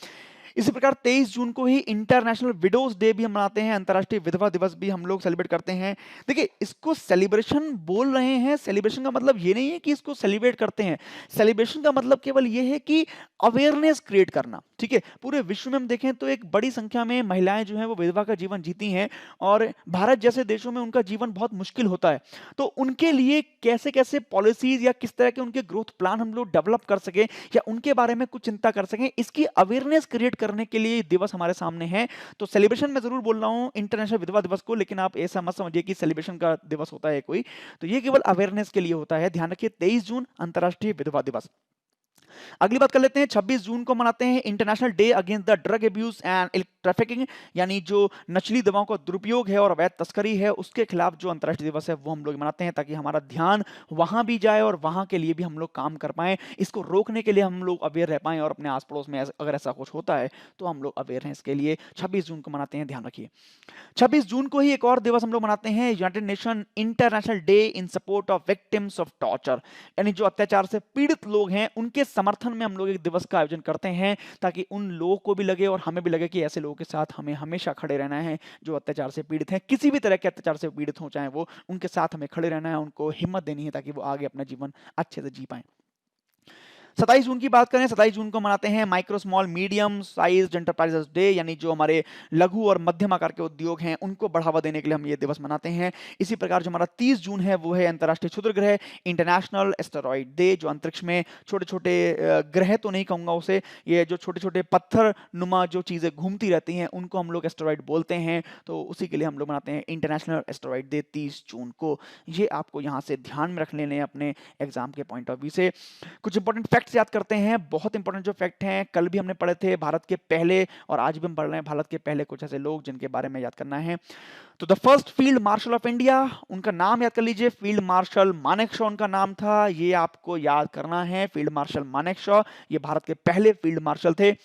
इसी प्रकार 23 जून को ही इंटरनेशनल विडोज डे भी हम मनाते हैं, अंतर्राष्ट्रीय विधवा दिवस भी हम लोग सेलिब्रेट करते हैं। देखिए, इसको सेलिब्रेशन बोल रहे हैं, सेलिब्रेशन का मतलब ये नहीं है कि इसको सेलिब्रेट करते हैं। सेलिब्रेशन का मतलब केवल ये है कि अवेयरनेस क्रिएट करना, ठीक है? पूरे विश्व में हम देखें तो एक बड़ी संख्या में महिलाएं जो हैं वो विधवा का जीवन जीती हैं, और भारत जैसे देशों में उनका जीवन बहुत मुश्किल होता है। तो उनके लिए कैसे-कैसे पॉलिसीज या किस तरह के उनके ग्रोथ प्लान हम लोग डेवलप कर सकें या उनके बारे में कुछ चिंता कर सकें, इसकी अवेयरनेस क्रिएट करने के लिए ये दिवस हमारे सामने है। तो सेलिब्रेशन मैं ज़रूर बोल रहा हूँ इंटरनेशनल विधवा दिवस को, लेकिन आप ऐसा मत समझिए कि सेलिब्रेशन का दिवस होता है कोई। तो ये केवल अवेयरनेस के लिए होता है। ध्यान रखिए, 23 जून अंतर्राष्ट्रीय विधवा दिवस। अगली बात कर लेते हैं, 26 जून को मनाते हैं international day against the drug abuse and trafficking, यानी जो नशीली दवाओं का दुरुपयोग है और अवैध तस्करी है उसके खिलाफ जो अंतर्राष्ट्रीय दिवस है वो हम लोग मनाते हैं, ताकि हमारा ध्यान वहां भी जाए और वहां के लिए भी हम लोग काम कर पाएं, इसको रोकने के लिए हम लोग अवेयर रह पाएं और अपने आस पड़ोस में अगर ऐसा कुछ होता है तो हम लोग अवेयर हैं इसके लिए। 26 जून को मनाते हैं, ध्यान रखिए। 26 जून को ही एक और दिवस हम लोग मनाते हैं, United nation international day in support of victims of torture, यानी जो अत्याचार से पीड़ित लोग हैं उनके समर्थन में हम लोग एक दिवस का आयोजन करते हैं, ताकि उन लोगों को भी लगे और हमें भी लगे कि ऐसे लोगों के साथ हमें हमेशा खड़े रहना है जो अत्याचार से पीड़ित हैं, किसी भी तरह के अत्याचार से पीड़ित हो चाहे वो, उनके साथ हमें खड़े रहना है, उनको हिम्मत देनी है ताकि वो आगे अपना जीवन अच्छे से जी पाएं। 27 जून की बात करें, 27 जून को मनाते हैं micro small medium sized enterprises day, यानी जो हमारे लघु और मध्यम आकार के उद्योग हैं उनको बढ़ावा देने के लिए हम ये दिवस मनाते हैं। इसी प्रकार जो हमारा 30 जून है वो है अंतर्राष्ट्रीय क्षुद्र ग्रह इंटरनेशनल एस्टेरॉइड डे, जो अंतरिक्ष में छोटे छोटे ग्रह तो नहीं कहूँगा उसे, ये जो छोटे छोटे पत्थर नुमा जो चीज़ें घूमती रहती हैं उनको हम लोग एस्टेरॉइड बोलते हैं, तो उसी के लिए हम लोग मनाते हैं इंटरनेशनल एस्टेरॉइड डे 30 जून को। ये आपको यहाँ से ध्यान में रख लेने हैं अपने एग्जाम के पॉइंट ऑफ व्यू से। कुछ इंपॉर्टेंट फैक्ट्स याद करते हैं, बहुत इंपॉर्टेंट जो फैक्ट हैं कल भी हमने पढ़े थे, भारत के पहले, और आज भी हम पढ़ रहे हैं भारत के पहले कुछ ऐसे लोग जिनके बारे में याद करना है। तो the first field marshal of India, उनका नाम याद कर लीजिए, फील्ड मार्शल मानेकशॉ उनका नाम था, ये आपको याद करना है। फील्ड मार्शल मानेकशॉ ये भारत के पहले फील्ड मार्शल थे।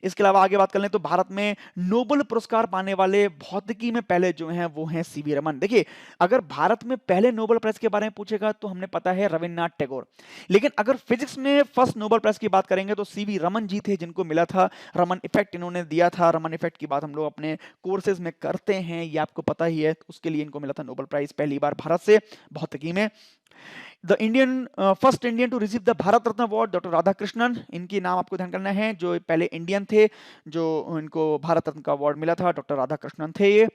इसके अलावा आगे बात कर लें तो भारत में नोबेल पुरस्कार पाने वाले भौतिकी में पहले जो हैं वो हैं सीवी रमन। देखिए, अगर भारत में पहले नोबेल प्राइज के बारे में पूछेगा तो हमने पता है रविन्द्रनाथ टैगोर, लेकिन अगर फिजिक्स में फर्स्ट नोबेल प्राइज की बात करेंगे तो सीवी रमन जी थे जिनको मिला था। रमन इफेक्ट इन्होंने दिया था। रमन इफेक्ट की बात हम लोग अपने कोर्सेज में करते हैं, ये आपको पता ही है। उसके लिए इनको मिला था नोबेल प्राइज पहली बार भारत से भौतिकी में। The Indian first Indian to receive the Bharat Ratna award doctor Radhakrishnan, इनकी नाम आपको ध्यान करना है, जो पहले इंडियन थे जो इनको भारत रत्न का अवार्ड मिला था, डॉक्टर राधाकृष्णन थे ये।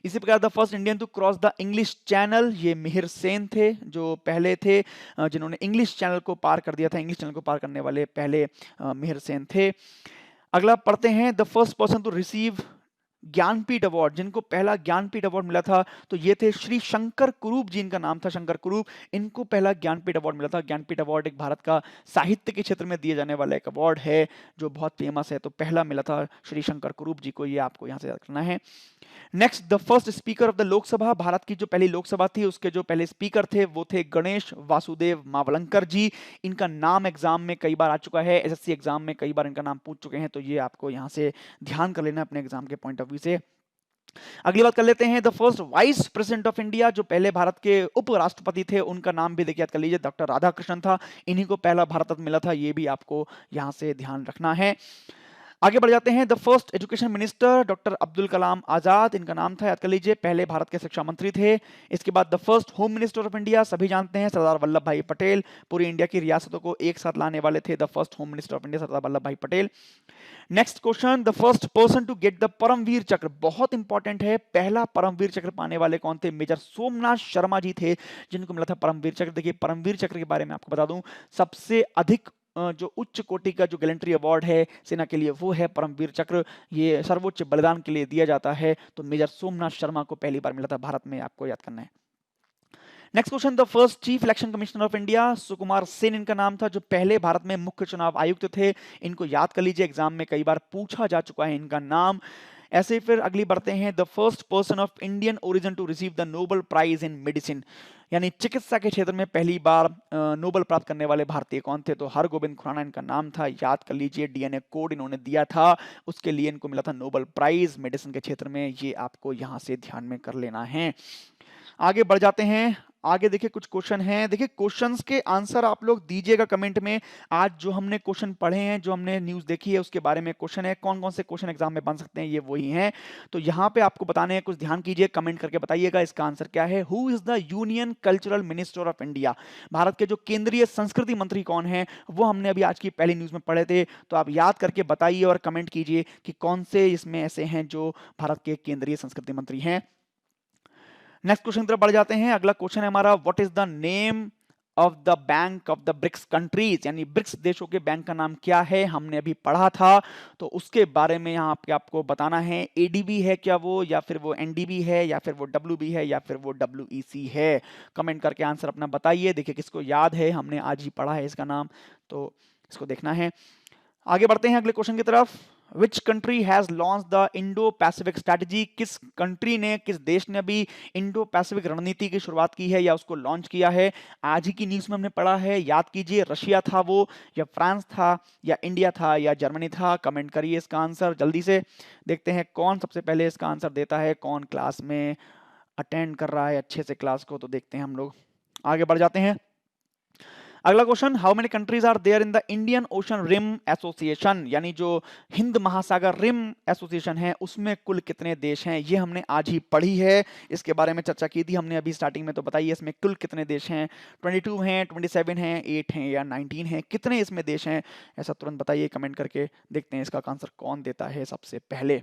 इसी प्रकार the first Indian to cross the English Channel, ये मिहिर सेन थे जो पहले थे जिन्होंने इंग्लिश चैनल को पार कर दिया था। इंग्लिश चैनल को पार करने वाले पहले मिहिर सेन थे। अगला पढ़ते हैं, the first person to receive Jnanpith award, जिनको पहला ज्ञानपीठ अवार्ड मिला था तो ये थे श्री शंकर कुरूप जी, इनका नाम था शंकर कुरूप, इनको पहला ज्ञानपीठ अवार्ड मिला था। ज्ञानपीठ अवार्ड एक भारत का साहित्य के क्षेत्र में दिए जाने वाला एक अवार्ड है जो बहुत फेमस है, तो पहला मिला था श्री शंकर कुरूप जी को, ये आपको यहाँ से याद करना है। Next, the first speaker of the Lok Sabha, Bharat की जो पहली लोकसभा थी उसके जो पहले स्पीकर थे वो थे गणेश वासुदेव मावलंकर जी। इनका नाम एग्जाम में कई बार आ चुका है, एसएससी एग्जाम में कई बार इनका नाम पूछ चुके हैं, तो ये आपको यहाँ से ध्यान कर लेना अपने एग्जाम के पॉइंट ऑफ व्यू से। अगली बात कर लेते हैं, the first vice president of India, जो पहले भारत के उपराष्ट्रपति थे उनका नाम भी देखिए याद कर लीजिए, डॉक्टर राधाकृष्णन था, इन्हीं को पहला भारत रत्न मिला था, ये भी आपको यहाँ से ध्यान रखना है। आगे बढ़ जाते हैं, the first education minister doctor Abdul Kalam Azad, इनका नाम था, याद कर लीजिए, पहले भारत के शिक्षा मंत्री थे। इसके बाद the first home minister of India, सभी जानते हैं सरदार वल्लभ भाई पटेल, पूरी इंडिया की रियासतों को एक साथ लाने वाले थे, the first home minister of India Sardar Vallabh Bhai Patel. Next question, the first person to get the Param Vir Chakra, बहुत इंपॉर्टेंट है, पहला परमवीर चक्र पाने वाले कौन थे? मेजर सोमनाथ शर्मा जी थे जिनको मिला था परमवीर चक्र। देखिए, परमवीर चक्र के बारे में आपको बता दूं, सबसे अधिक जो उच्च कोटि का जो गैलेंट्री अवार्ड है सेना के लिए वो है परमवीर चक्र, ये सर्वोच्च बलिदान के लिए दिया जाता है, तो मेजर सोमनाथ शर्मा को पहली बार मिला था भारत में, आपको याद करना है। Next question, the first chief election commissioner of India, Sukumar Sen इनका नाम था, जो पहले भारत में मुख्य चुनाव आयुक्त थे, इनको याद कर लीजिए, एग्जाम में कई बार पूछा जा चुका है इनका नाम। ऐसे ही फिर अगली बढ़ते हैं, the first person of Indian origin to receive the Nobel prize in medicine, यानी चिकित्सा के क्षेत्र में पहली बार नोबेल प्राप्त करने वाले भारतीय कौन थे? तो हरगोविंद खुराना इनका नाम था, याद कर लीजिए, डीएनए कोड इन्होंने दिया था, उसके लिए इनको मिला था नोबेल प्राइज मेडिसिन के क्षेत्र में, ये आपको यहाँ से ध्यान में कर लेना है। आगे बढ़ जाते हैं। आगे देखिए कुछ क्वेश्चन हैं। देखिए क्वेश्चंस के आंसर आप लोग दीजिएगा कमेंट में। आज जो हमने क्वेश्चन पढ़े हैं, जो हमने न्यूज़ देखी है उसके बारे में क्वेश्चन है। कौन-कौन से क्वेश्चन एग्जाम में बन सकते हैं ये वही हैं। तो यहाँ पे आपको बताने हैं, कुछ ध्यान कीजिए, कमेंट करके बताइएगा इसका आंसर क्या है। Who is the union cultural minister of India? Bharat के जो केंद्रीय संस्कृति मंत्री कौन हैं, वो हमने अभी आज की पहली न्यूज़ में पढ़े थे। तो आप याद करके बताइए और कमेंट कीजिए कि कौन से इसमें ऐसे हैं जो भारत के केंद्रीय संस्कृति मंत्री हैं। नेक्स्ट क्वेश्चन की तरफ बढ़ जाते हैं। अगला क्वेश्चन है हमारा, what is the name of the bank of the BRICS countries? यानी ब्रिक्स देशों के बैंक का नाम क्या है? हमने अभी पढ़ा था, तो उसके बारे में यहाँ पे आपको बताना है। एडीबी है क्या वो, या फिर वो एनडीबी है, या फिर वो डब्ल्यूबी है, या फिर वो डब्ल्यूईसी है? कमेंट करके आंसर अपना बताइए। देखिए किसको याद है, हमने आज ही पढ़ा है इसका नाम, तो इसको देखना है। आगे बढ़ते हैं अगले क्वेश्चन की तरफ। Which country has launch the Indo Pacific strategy? किस कंट्री ने, किस देश ने अभी इंडो पैसिफिक रणनीति की शुरुआत की है या उसको लॉन्च किया है? आज ही की न्यूज़ में हमने पढ़ा है, याद कीजिए। रशिया था वो, या फ्रांस था, या इंडिया था, या जर्मनी था? कमेंट करिए इसका आंसर जल्दी से। देखते हैं कौन सबसे पहले इसका आंसर देता है, कौन क्लास में अटेंड कर रहा है अच्छे से क्लास को, तो देखते हैं हम लोग। आगे बढ़ जाते हैं। अगला question, how many countries are there in the Indian Ocean Rim Association? यानी जो हिंद महासागर रिम एसोसिएशन है उसमें कुल कितने देश हैं? ये हमने आज ही पढ़ी है, इसके बारे में चर्चा की थी हमने अभी स्टार्टिंग में। तो बताइए इसमें कुल कितने देश हैं? 22 हैं, 27 हैं, 8 हैं, या 19 हैं? कितने इसमें देश हैं, ऐसा तुरंत बताइए कमेंट करके। देखते हैं इसका आंसर कौन देता है सबसे पहले।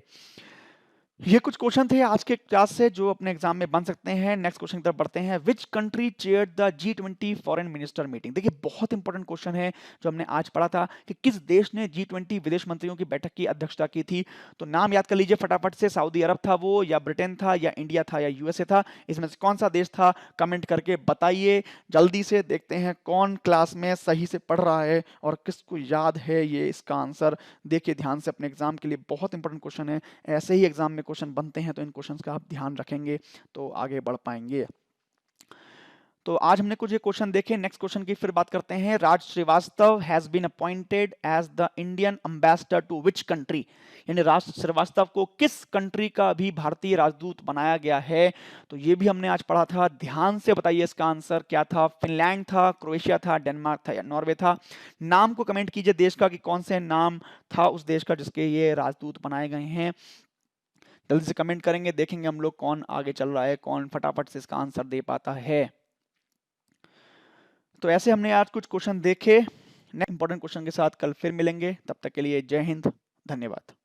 ये कुछ क्वेश्चन थे आज के क्लास से जो अपने एग्जाम में बन सकते हैं। नेक्स्ट क्वेश्चन की तरफ बढ़ते हैं। Which country chaired the G20 foreign minister meeting? देखिए बहुत इंपॉर्टेंट क्वेश्चन है जो हमने आज पढ़ा था कि किस देश ने G20 विदेश मंत्रियों की बैठक की अध्यक्षता की थी। तो नाम याद कर लीजिए फटाफट से। सऊदी अरब था वो, या ब्रिटेन था, या इंडिया था, या यूएसए था? इसमें से कौन सा देश था? कमेंट करके बताइए जल्दी से। देखते हैं कौन क्लास में सही से पढ़ रहा है और किसको याद है ये इसका आंसर। देखिए ध्यान से, अपने एग्जाम के लिए बहुत इंपॉर्टेंट क्वेश्चन है। ऐसे ही एग्जाम में क्वेश्चन बनते हैं तो इन क्वेश्चंस का आप ध्यान रखेंगे तो आगे बढ़ पाएंगे। तो आज हमने कुछ ये क्वेश्चन देखे। नेक्स्ट क्वेश्चन की फिर बात करते हैं। Raj Srivastava has been appointed as the Indian ambassador to which country? यानी राज श्रीवास्तव को किस कंट्री का भी भारतीय राजदूत बनाया गया है? तो ये भी हमने आज पढ़ा था। ध्यान से बताइए इसका आंसर क्या था। फिनलैंड था, क्रोएशिया था, डेनमार्क था, या नॉर्वे था? नाम को कमेंट कीजिए देश का कि कौन से नाम था उस देश का जिसके ये राजदूत बनाए गए हैं। जल्दी से कमेंट करेंगे, देखेंगे हम लोग कौन आगे चल रहा है, कौन फटाफट से इसका आंसर दे पाता है। तो ऐसे हमने आज कुछ क्वेश्चन देखे। नेक्स्ट इंपॉर्टेंट क्वेश्चन के साथ कल फिर मिलेंगे। तब तक के लिए जय हिंद, धन्यवाद।